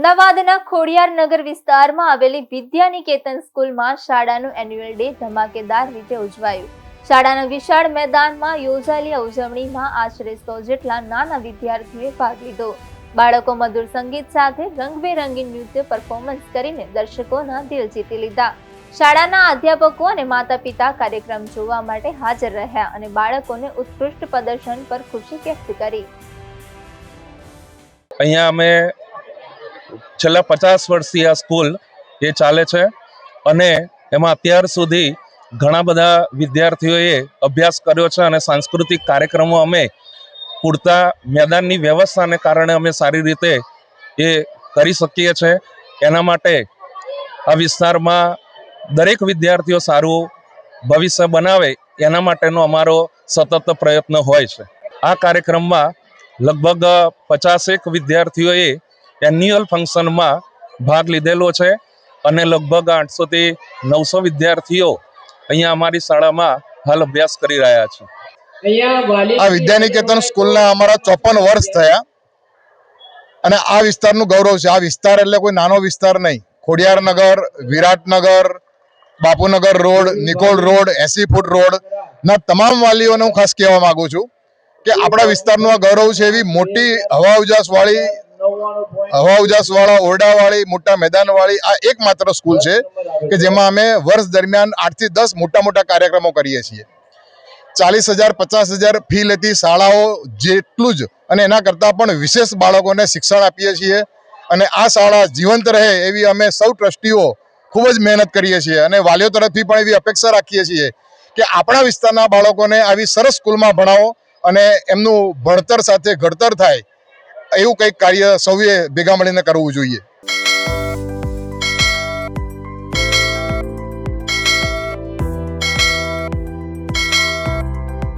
અમદાવાદના ખોડિયારનગર વિસ્તારમાં આવેલી વિદ્યાનિકેતન સ્કૂલમાં શાળાનું એન્યુઅલ ડે ધમાકેદાર રીતે ઉજવાયું। શાળાના વિશાળ મેદાનમાં યોજાયેલી આ ઉજવણીમાં આશરે 100 જેટલા નાના વિદ્યાર્થીઓએ ભાગ લીધો। બાળકો મધુર સંગીત સાથે રંગબેરંગી નૃત્ય પરફોર્મન્સ કરીને દર્શકોના દિલ જીતી લીધા। શાળાના અધ્યાપકો અને માતા-પિતા કાર્યક્રમ જોવા માટે હાજર રહ્યા અને બાળકોને ઉત્કૃષ્ટ પ્રદર્શન પર ખુશી વ્યક્ત કરી। અહીંયા અમે છેલ્લા 50 વર્ષથી આ સ્કૂલ એ ચાલે છે અને એમાં અત્યાર સુધી ઘણા બધા વિદ્યાર્થીઓએ અભ્યાસ કર્યો છે અને સાંસ્કૃતિક કાર્યક્રમો અમે પૂરતા મેદાનની વ્યવસ્થાને કારણે અમે સારી રીતે એ કરી શકીએ છીએ। એના માટે આ વિસ્તારમાં દરેક વિદ્યાર્થીઓ સારું ભવિષ્ય બનાવે એના માટેનો અમારો સતત પ્રયત્ન હોય છે। આ કાર્યક્રમમાં લગભગ 50 વિદ્યાર્થીઓએ એન્યુઅલ ફંક્શનમાં ભાગ લીધેલો છે અને લગભગ 800 થી 900 વિદ્યાર્થીઓ અહીંયા અમારી શાળામાં હાલ અભ્યાસ કરી રહ્યા છે। આ વિદ્યાનિકેતન સ્કૂલના અમારા 54 વર્ષ થયા અને આ વિસ્તારનું ગૌરવ છે। આ વિસ્તાર એટલે કોઈ નાનો વિસ્તાર નહીં। Khodiyarnagar, Viratnagar, Bapunagar road, Nikol road, 80 foot road ના તમામ વાલીઓને હું ખાસ કહેવા માંગુ છું કે આપણા વિસ્તારનું આ ગૌરવ છે। એવી મોટી હવા ઉજાસવાળા ઓરડાવાળી મોટા મેદાનવાળી આ એકમાત્ર સ્કૂલ છે કે જેમાં અમે વર્ષ દરમિયાન 8 થી 10 મોટા કાર્યક્રમો કરીએ છીએ। 40,000 50,000 ફી લેતી શાળાઓ જેટલું જ અને એના કરતાં પણ વિશેષ બાળકોને શિક્ષણ આપીએ છીએ અને આ શાળા જીવંત રહે એવી અમે સૌ ટ્રસ્ટીઓ ખૂબ જ મહેનત કરીએ છીએ અને વાલીઓ તરફથી પણ એવી અપેક્ષા રાખીએ છીએ કે આપણા વિસ્તારના બાળકોને આવી સરસ સ્કૂલમાં ભણાવો અને એમનું ભણતર સાથે ઘડતર થાય એવું કંઈક કાર્ય સૌએ ભેગા મળીને કરવું જોઈએ।